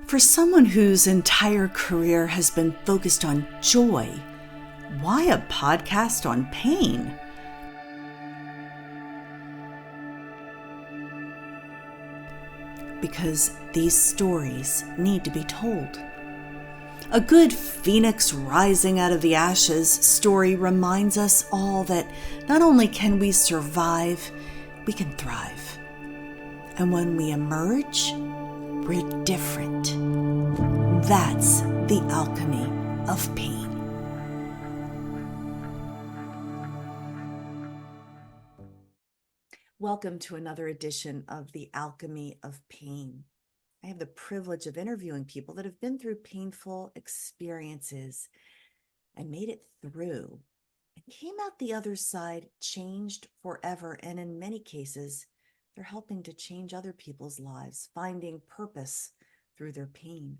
For someone whose entire career has been focused on joy, why a podcast on pain? Because these stories need to be told. A good phoenix rising out of the ashes story reminds us all that not only can we survive, we can thrive. And when we emerge, we're different. That's the alchemy of pain. Welcome to another edition of The Alchemy of Pain. I have the privilege of interviewing people that have been through painful experiences and made it through and came out the other side changed forever. And in many cases, they're helping to change other people's lives, finding purpose through their pain.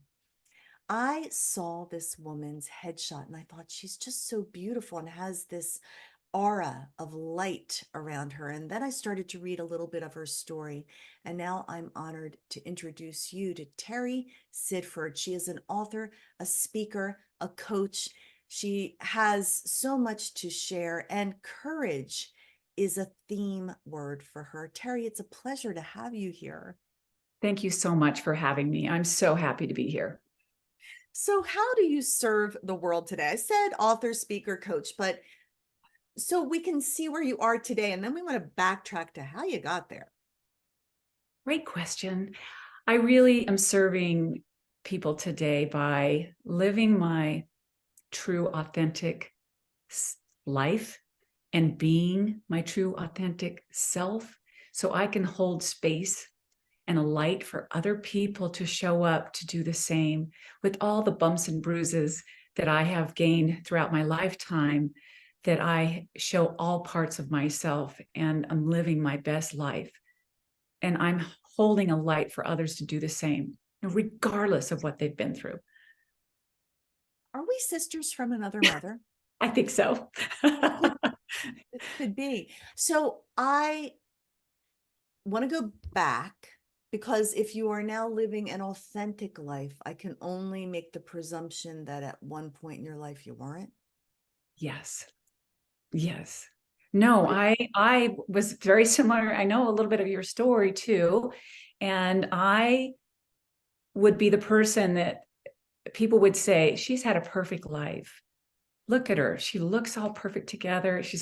I saw this woman's headshot and I thought she's just so beautiful and has this aura of light around her. And then I started to read a little bit of her story. And now I'm honored to introduce you to Terry Sidford. She is an author, a speaker, a coach. She has so much to share, and courage is a theme word for her. Terry, it's a pleasure to have you here. Thank you so much for having me. I'm so happy to be here. So how do you serve the world today? I said author, speaker, coach, but so we can see where you are today, and then we want to backtrack to how you got there. Great question. I really am serving people today by living my true, authentic life and being my true, authentic self, so I can hold space and a light for other people to show up to do the same with all the bumps and bruises that I have gained throughout my lifetime, that I show all parts of myself and I'm living my best life. And I'm holding a light for others to do the same, regardless of what they've been through. Are we sisters from another mother? I think so. It could be. So I want to go back, because if you are now living an authentic life, I can only make the presumption that at one point in your life you weren't. Yes. Yes. No, I was very similar. I know a little bit of your story too. And I would be the person that people would say, she's had a perfect life. Look at her. She looks all perfect together. She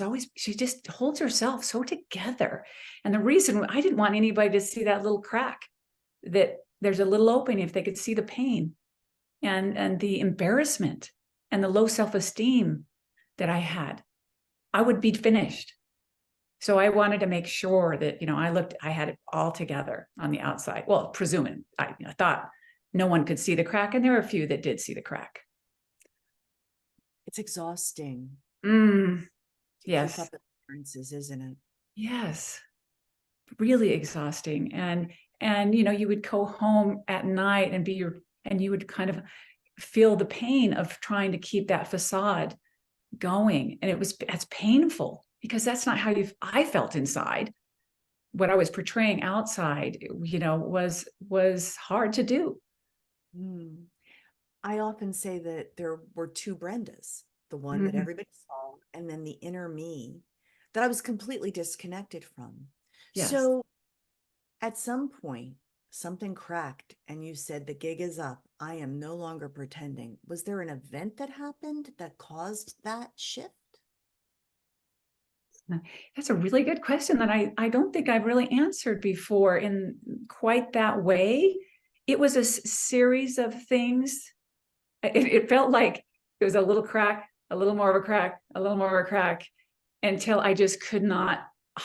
just holds herself so together. And the reason I didn't want anybody to see that little crack, that there's a little opening, if they could see the pain and the embarrassment and the low self-esteem that I had, I would be finished. So I wanted to make sure that, I had it all together on the outside. Well, presuming, I thought no one could see the crack, and there were a few that did see the crack. It's exhausting. Yes. Keep up appearances, isn't it? Yes. Really exhausting. And you would go home at night and you would kind of feel the pain of trying to keep that facade going. And it's painful, because that's not how I felt inside. What I was portraying outside, was hard to do. I often say that there were two Brendas, the one that everybody saw, and then the inner me that I was completely disconnected from. Yes. So at some point, something cracked and you said, the gig is up. I am no longer pretending. Was there an event that happened that caused that shift? That's a really good question that I don't think I've really answered before in quite that way. It was a series of things. It felt like it was a little crack, a little more of a crack, a little more of a crack, until I just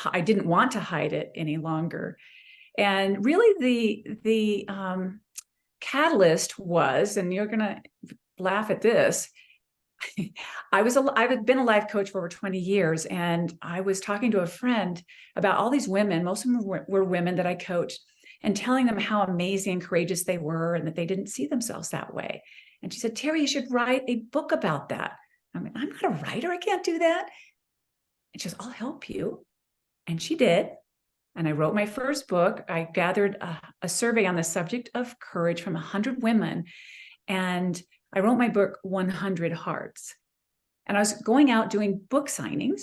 I didn't want to hide it any longer. And really the catalyst was, and you're going to laugh at this, I've been a life coach for over 20 years, and I was talking to a friend about all these women. Most of them were women that I coached, and telling them how amazing and courageous they were, and that they didn't see themselves that way. And she said, Terry, you should write a book about that. I mean, I'm not a writer. I can't do that. And she says, I'll help you. And she did. And I wrote my first book. I gathered a survey on the subject of courage from 100 women. And I wrote my book, 100 Hearts. And I was going out doing book signings.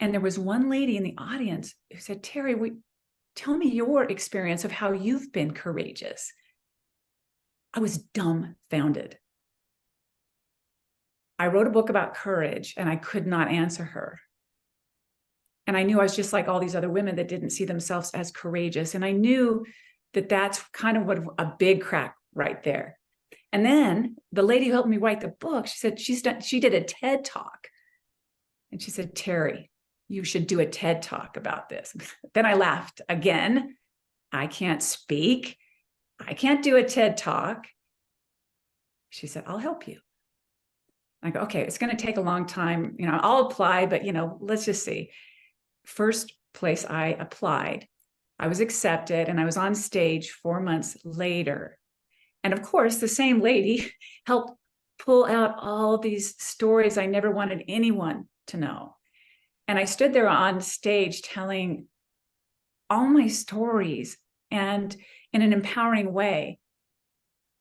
And there was one lady in the audience who said, Terry, tell me your experience of how you've been courageous. I was dumbfounded. I wrote a book about courage and I could not answer her. And I knew I was just like all these other women that didn't see themselves as courageous. And I knew that that's kind of what a big crack right there. And then the lady who helped me write the book, she said she did a TED Talk. And she said, Terry, you should do a TED Talk about this. Then I laughed again. I can't speak. I can't do a TED Talk. She said, I'll help you. I go, okay, it's going to take a long time. I'll apply, but, let's just see. First place I applied, I was accepted and I was on stage 4 months later. And of course, the same lady helped pull out all these stories I never wanted anyone to know. And I stood there on stage telling all my stories and in an empowering way.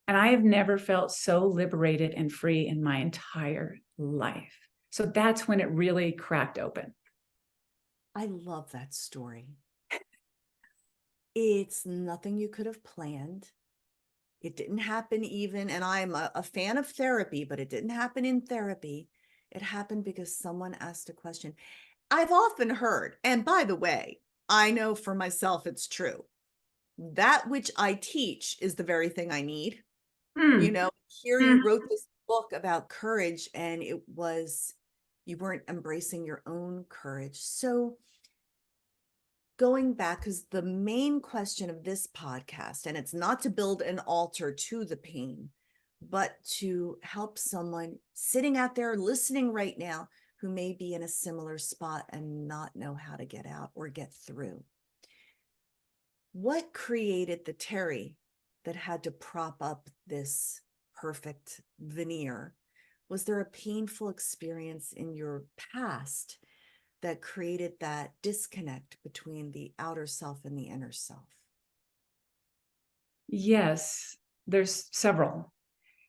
And I have never felt so liberated and free in my entire life. So that's when it really cracked open. I love that story. It's nothing you could have planned. It didn't happen even, and I'm a fan of therapy, but it didn't happen in therapy. It happened because someone asked a question. I've often heard, and by the way, I know for myself it's true. That which I teach is the very thing I need. Here you wrote this book about courage, and you weren't embracing your own courage. So going back, because the main question of this podcast, and it's not to build an altar to the pain, but to help someone sitting out there listening right now who may be in a similar spot and not know how to get out or get through. What created the Terry that had to prop up this perfect veneer? Was there a painful experience in your past that created that disconnect between the outer self and the inner self? Yes, there's several.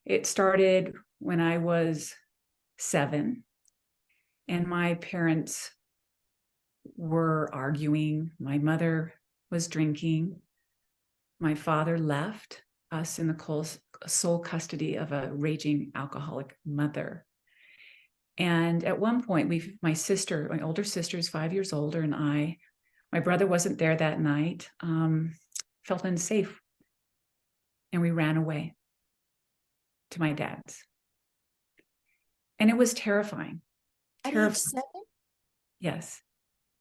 It started when I was 7 and my parents were arguing. My mother was drinking. My father left us in the sole custody of a raging alcoholic mother. And at one point, my older sister is 5 years older, and my brother wasn't there that night, felt unsafe. And we ran away to my dad's. And it was terrifying. At age 7? Yes.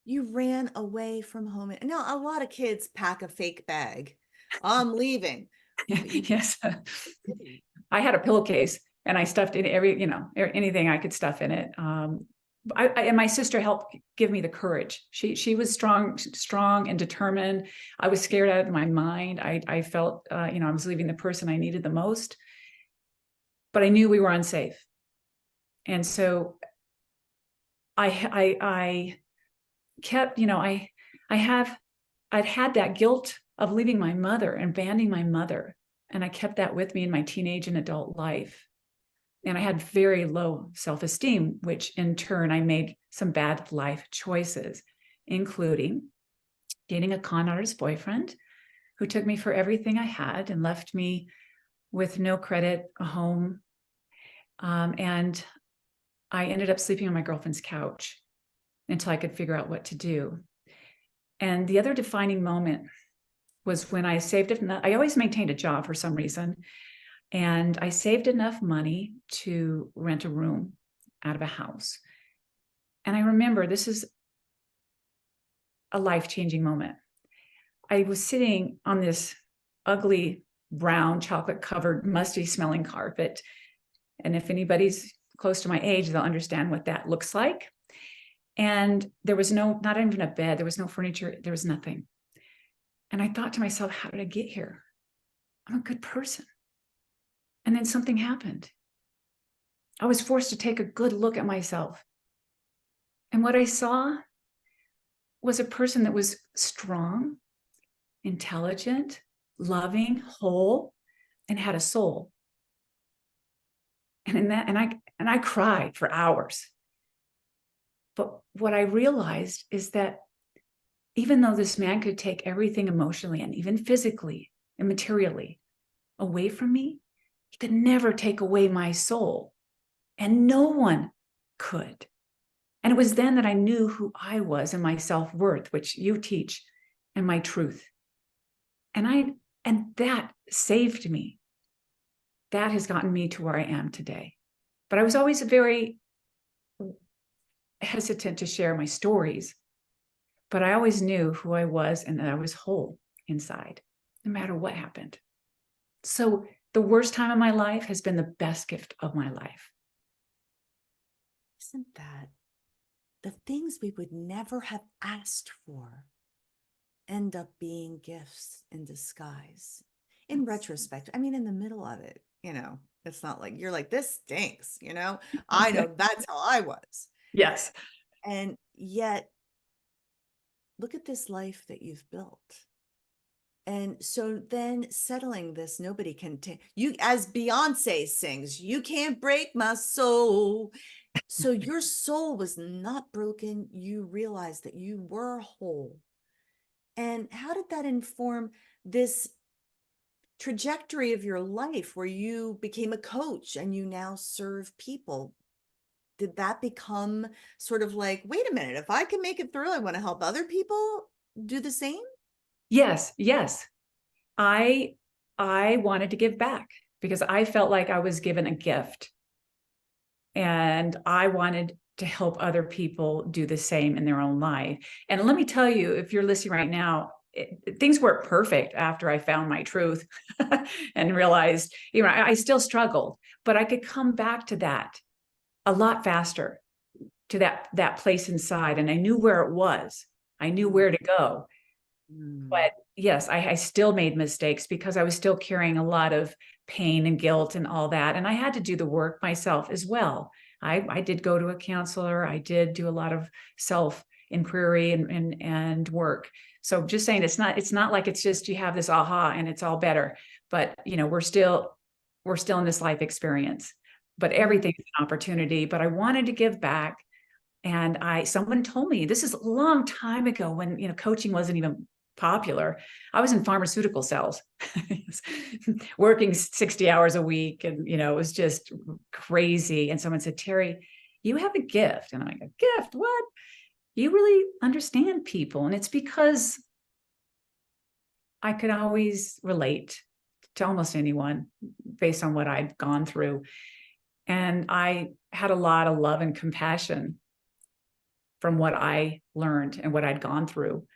You ran away from home. Now, a lot of kids pack a fake bag. I'm leaving. Yes. I had a pillowcase and I stuffed in anything I could stuff in it. And my sister helped give me the courage. She was strong and determined. I was scared out of my mind. I felt, I was leaving the person I needed the most, but I knew we were unsafe. And so I kept, I'd had that guilt of leaving my mother and abandoning my mother. And I kept that with me in my teenage and adult life. And I had very low self-esteem, which in turn, I made some bad life choices, including dating a con artist boyfriend who took me for everything I had and left me with no credit, a home. And I ended up sleeping on my girlfriend's couch until I could figure out what to do. And the other defining moment was when I saved enough. I always maintained a job for some reason. And I saved enough money to rent a room out of a house. And I remember this is a life-changing moment. I was sitting on this ugly brown chocolate-covered musty smelling carpet. And if anybody's close to my age, they'll understand what that looks like. And there was not even a bed. There was no furniture. There was nothing. And I thought to myself, how did I get here? I'm a good person. And then something happened. I was forced to take a good look at myself. And what I saw was a person that was strong, intelligent, loving, whole, and had a soul. And in that, and I cried for hours. But what I realized is that even though this man could take everything emotionally and even physically and materially away from me, he could never take away my soul. And no one could. And it was then that I knew who I was and my self-worth, which you teach, and my truth. And that saved me. That has gotten me to where I am today. But I was always very hesitant to share my stories. But I always knew who I was and that I was whole inside, no matter what happened. So the worst time of my life has been the best gift of my life. Isn't that the things we would never have asked for end up being gifts in disguise? In retrospect, I mean, in the middle of it, it's not like you're like, this stinks, I know that's how I was. Yes. And yet, look at this life that you've built. And so then settling this, nobody can take you, as Beyonce sings, you can't break my soul. So your soul was not broken. You realized that you were whole. And how did that inform this trajectory of your life where you became a coach and you now serve people? Did that become sort of like, wait a minute, if I can make it through, I want to help other people do the same? Yes, yes. I wanted to give back because I felt like I was given a gift. And I wanted to help other people do the same in their own life. And let me tell you, if you're listening right now, things weren't perfect after I found my truth and realized, I still struggled, but I could come back to that a lot faster, to that place inside. And I knew where it was. I knew where to go. But yes, I still made mistakes because I was still carrying a lot of pain and guilt and all that. And I had to do the work myself as well. I did go to a counselor. I did do a lot of self inquiry and work. So just saying, it's not like it's just you have this aha and it's all better. But we're still in this life experience. But everything's an opportunity. But I wanted to give back. And someone told me, this is a long time ago when coaching wasn't even popular. I was in pharmaceutical sales, working 60 hours a week. And, it was just crazy. And someone said, Terry, you have a gift. And I'm like, a gift? What? You really understand people. And it's because I could always relate to almost anyone based on what I'd gone through. And I had a lot of love and compassion from what I learned and what I'd gone through.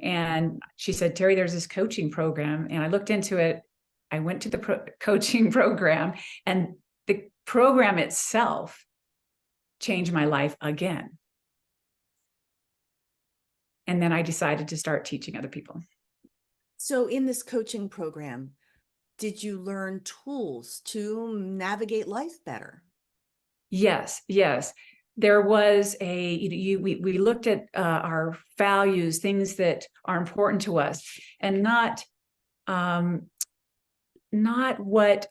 And she said, Terry, there's this coaching program. And I looked into it. I went to the coaching program, and the program itself changed my life again. And then I decided to start teaching other people. So in this coaching program, did you learn tools to navigate life better? Yes, yes. There was we looked at our values, things that are important to us, and not what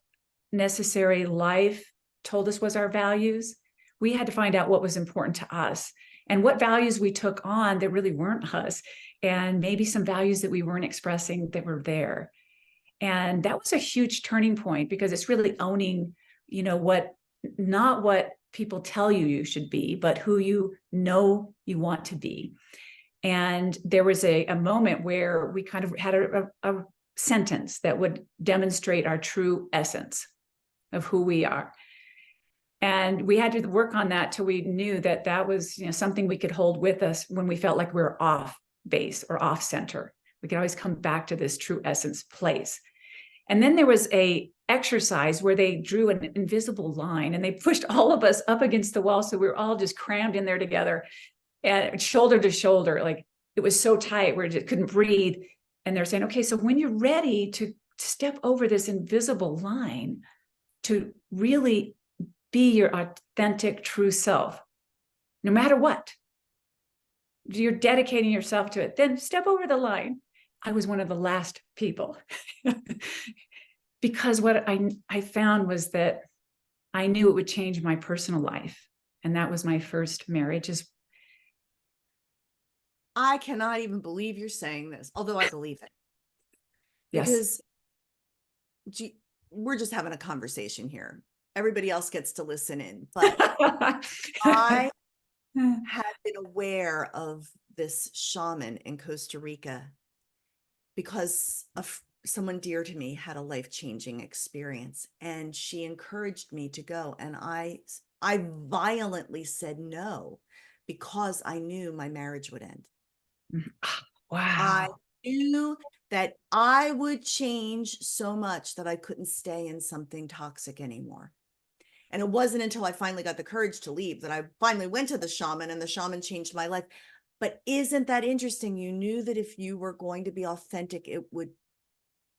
necessary life told us was our values. We had to find out what was important to us and what values we took on that really weren't us, and maybe some values that we weren't expressing that were there. And that was a huge turning point because it's really owning, not what people tell you you should be, but who you want to be. And there was a moment where we kind of had a sentence that would demonstrate our true essence of who we are. And we had to work on that till we knew that was something we could hold with us when we felt like we were off base or off center. We could always come back to this true essence place. And then there was a exercise where they drew an invisible line and they pushed all of us up against the wall. So we were all just crammed in there together and shoulder to shoulder. Like it was so tight where we just couldn't breathe. And they're saying, okay, so when you're ready to step over this invisible line to really be your authentic, true self, no matter what, you're dedicating yourself to it, then step over the line. I was one of the last people because what I found was that I knew it would change my personal life. And that was my first marriage. Is I cannot even believe you're saying this, although I believe it, yes. because we're just having a conversation here. Everybody else gets to listen in, but I have been aware of this shaman in Costa Rica because of someone dear to me had a life-changing experience, and she encouraged me to go, and I violently said no because I knew my marriage would end. I Wow. knew that I would change so much that I couldn't stay in something toxic anymore. And it wasn't until I finally got the courage to leave that I finally went to the shaman, and the shaman changed my life. But isn't that interesting? You knew that if you were going to be authentic, it would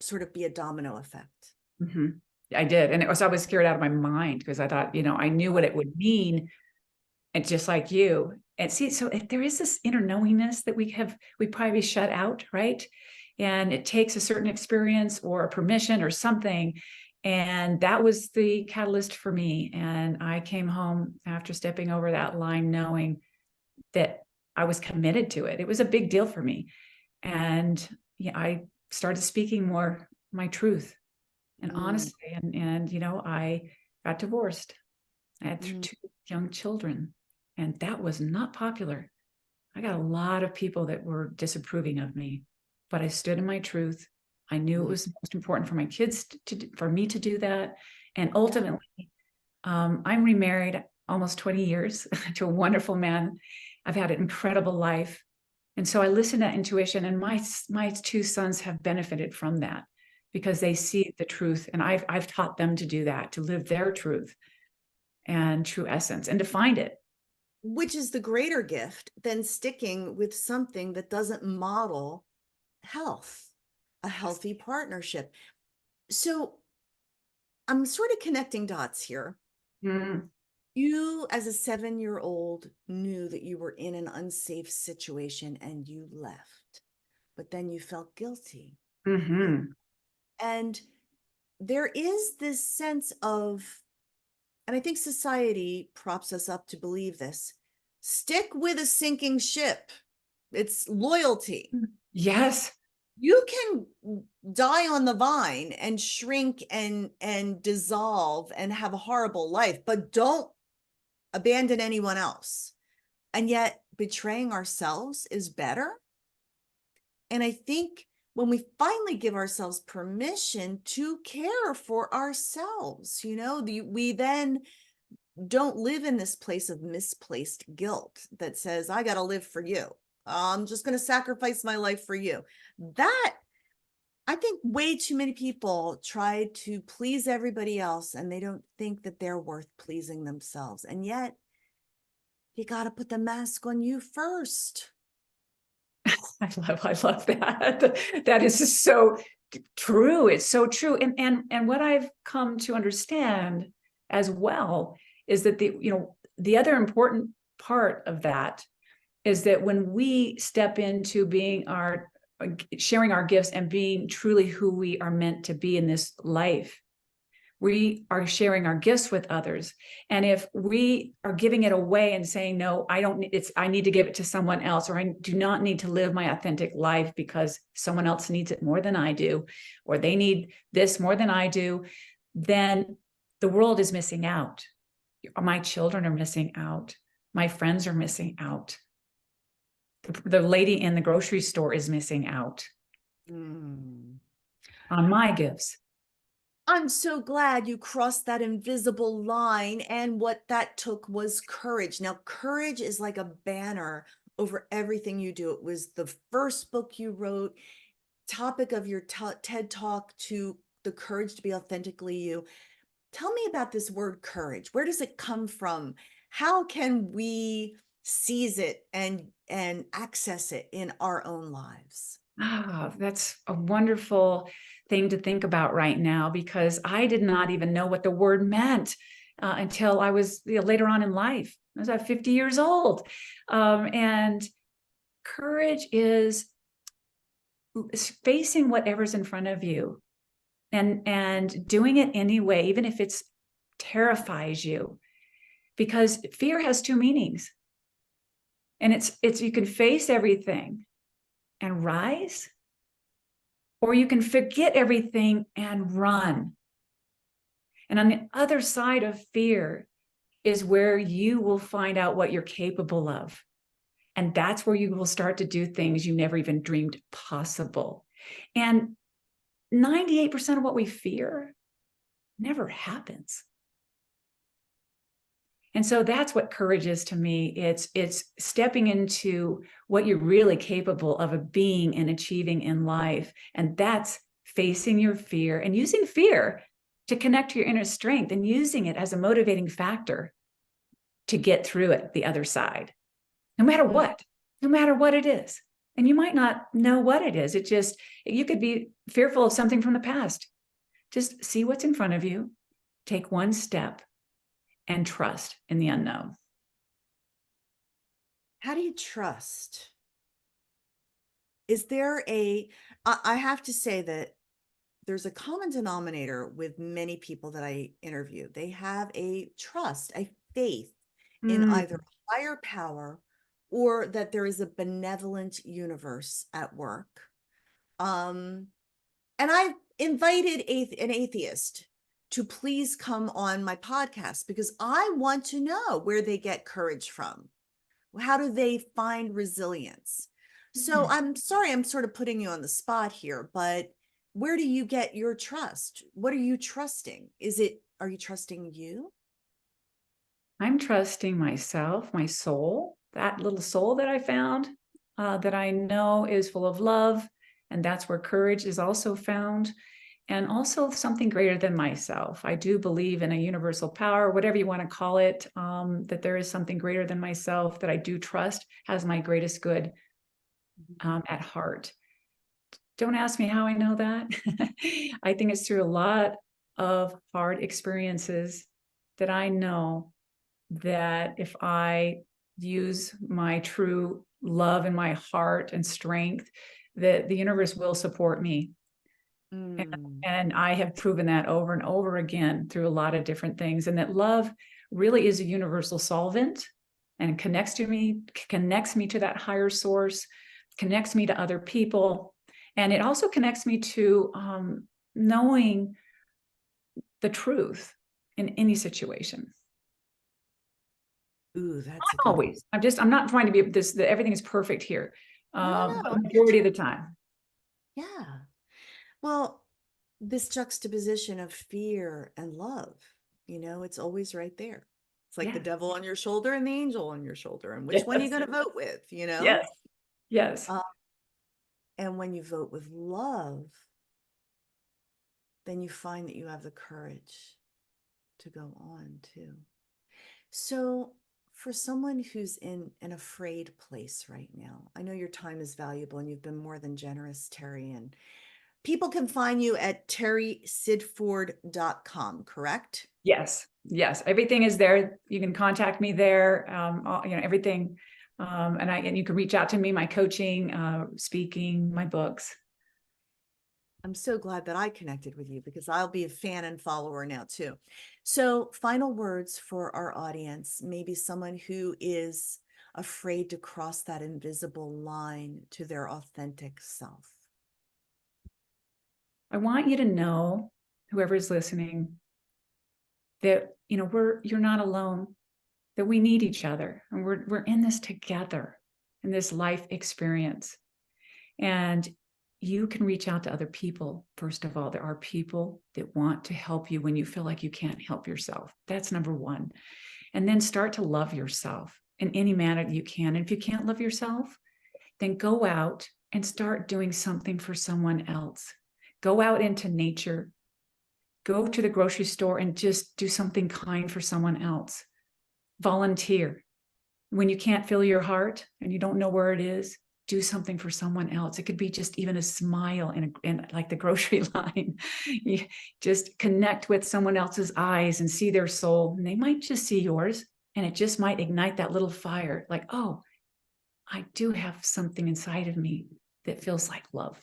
sort of be a domino effect. Mm-hmm. I did. And it was, I was scared out of my mind because I thought, I knew what it would mean. And just like you. And see, so there is this inner knowingness that we probably shut out, right? And it takes a certain experience or a permission or something. And that was the catalyst for me. And I came home after stepping over that line, knowing that I was committed to it. It was a big deal for me. And yeah, I started speaking more my truth and Mm, honesty. And I got divorced. I had mm, two young children, and that was not popular. I got a lot of people that were disapproving of me, but I stood in my truth. I knew it mm. was most important for my kids for me to do that. And Yeah. ultimately, I'm remarried almost 20 years to a wonderful man. I've had an incredible life. And so I listen to intuition, and my two sons have benefited from that because they see the truth. And I've taught them to do that, to live their truth and true essence and to find it. Which is the greater gift than sticking with something that doesn't model health, a healthy partnership. So I'm sort of connecting dots here. Mm, You, as a 7-year-old, knew that you were in an unsafe situation and you left, but then you felt guilty. hmm And there is this sense of, and I think society props us up to believe this, stick with a sinking ship. It's loyalty. Yes. You can die on the vine and shrink and dissolve and have a horrible life, but don't abandon anyone else. And yet betraying ourselves is better. And I think when we finally give ourselves permission to care for ourselves, we then don't live in this place of misplaced guilt that says, I got to live for you. I'm just going to sacrifice my life for you. That, I think way too many people try to please everybody else, and they don't think that they're worth pleasing themselves. And yet you got to put the mask on you first. I love that. That is just so true. It's so true. And what I've come to understand as well is that the other important part of that is that when we step into being our sharing our gifts and being truly who we are meant to be in this life, we are sharing our gifts with others. And if we are giving it away and saying, no, I need to give it to someone else, or I do not need to live my authentic life because someone else needs it more than I do, or they need this more than I do, then the world is missing out. My children are missing out. My friends are missing out. The lady in the grocery store is missing out Mm. on my gifts. I'm so glad you crossed that invisible line. And what that took was courage. Now, courage is like a banner over everything you do. It was the first book you wrote, topic of your TED talk, to the courage to be authentically you. Tell me about this word courage. Where does it come from? How can we seize it and access it in our own lives? Ah, that's a wonderful thing to think about right now because I did not even know what the word meant until I was later on in life. I was about 50 years old. And Courage is facing whatever's in front of you and doing it anyway, even if it's terrifies you, because fear has two meanings. And it's you can face everything and rise, or you can forget everything and run. And on the other side of fear is where you will find out what you're capable of. And that's where you will start to do things you never even dreamed possible. And 98% of what we fear never happens. And so that's what courage is to me. It's stepping into what you're really capable of being and achieving in life. And that's facing your fear and using fear to connect to your inner strength and using it as a motivating factor to get through it the other side, no matter what it is. And you might not know what it is. You could be fearful of something from the past. Just see what's in front of you, take one step, and trust in the unknown. How do you trust? Is there I have to say that there's a common denominator with many people that I interview. They have a trust, a faith in either a higher power or that there is a benevolent universe at work. And I've invited an atheist to please come on my podcast because I want to know where they get courage from. How do they find resilience? So I'm sorry, I'm sort of putting you on the spot here, but where do you get your trust? What are you trusting? Are you trusting you? I'm trusting myself, my soul, that little soul that I found, that I know is full of love. And that's where courage is also found. And also something greater than myself. I do believe in a universal power, whatever you want to call it, that there is something greater than myself that I do trust has my greatest good at heart. Don't ask me how I know that. I think it's through a lot of hard experiences that I know that if I use my true love in my heart and strength, that the universe will support me. And I have proven that over and over again through a lot of different things. And that love really is a universal solvent and connects me to that higher source, connects me to other people. And it also connects me to knowing the truth in any situation. Ooh, that's Not always. I'm not trying to be this, that everything is perfect here. No, But majority of the time. yeah. Well, this juxtaposition of fear and love, it's always right there. It's like the devil on your shoulder and the angel on your shoulder. And which one are you going to vote with, Yes. Yes. And when you vote with love, then you find that you have the courage to go on too. So for someone who's in an afraid place right now, I know your time is valuable and you've been more than generous, Terry, and people can find you at terrysidford.com, correct? Yes. Yes. Everything is there. You can contact me there. Everything. And you can reach out to me, my coaching, speaking, my books. I'm so glad that I connected with you because I'll be a fan and follower now too. So final words for our audience, maybe someone who is afraid to cross that invisible line to their authentic self. I want you to know, whoever's listening, that you're not alone, that we need each other, and we're in this together, in this life experience. And you can reach out to other people. First of all, there are people that want to help you when you feel like you can't help yourself. That's number one. And then start to love yourself in any manner that you can. And if you can't love yourself, then go out and start doing something for someone else. Go out into nature. Go to the grocery store and just do something kind for someone else. Volunteer. When you can't feel your heart and you don't know where it is, do something for someone else. It could be just even a smile in like the grocery line. You just connect with someone else's eyes and see their soul. And they might just see yours, and it just might ignite that little fire. Like, oh, I do have something inside of me that feels like love.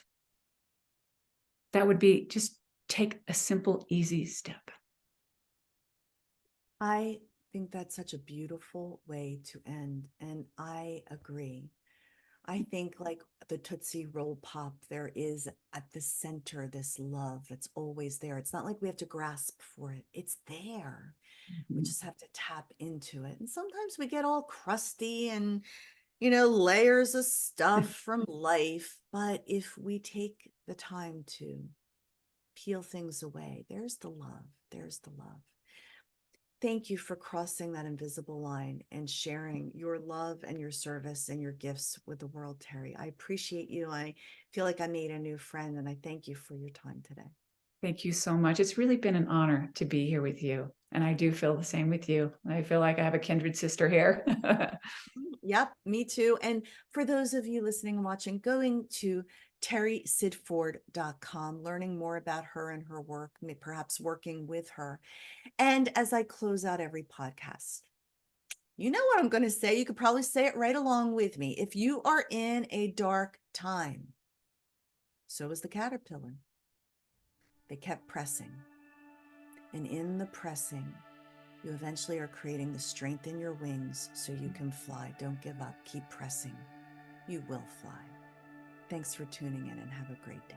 That would be just take a simple, easy step. I think that's such a beautiful way to end. And I agree. I think, like the Tootsie Roll Pop, there is at the center this love that's always there. It's not like we have to grasp for it, it's there. We Mhm. just have to tap into it. And sometimes we get all crusty and, layers of stuff from life. But if we take the time to peel things away, there's the love. There's the love. Thank you for crossing that invisible line and sharing your love and your service and your gifts with the world, Terry. I appreciate you. I feel like I made a new friend, and I thank you for your time today. Thank you so much. It's really been an honor to be here with you. And I do feel the same with you. I feel like I have a kindred sister here. Yep, me too. And for those of you listening and watching, going to terrysidford.com, learning more about her and her work, perhaps working with her. And as I close out every podcast, you know what I'm going to say. You could probably say it right along with me. If you are in a dark time, so is the caterpillar. They kept pressing. And in the pressing, you eventually are creating the strength in your wings so you can fly. Don't give up. Keep pressing. You will fly. Thanks for tuning in and have a great day.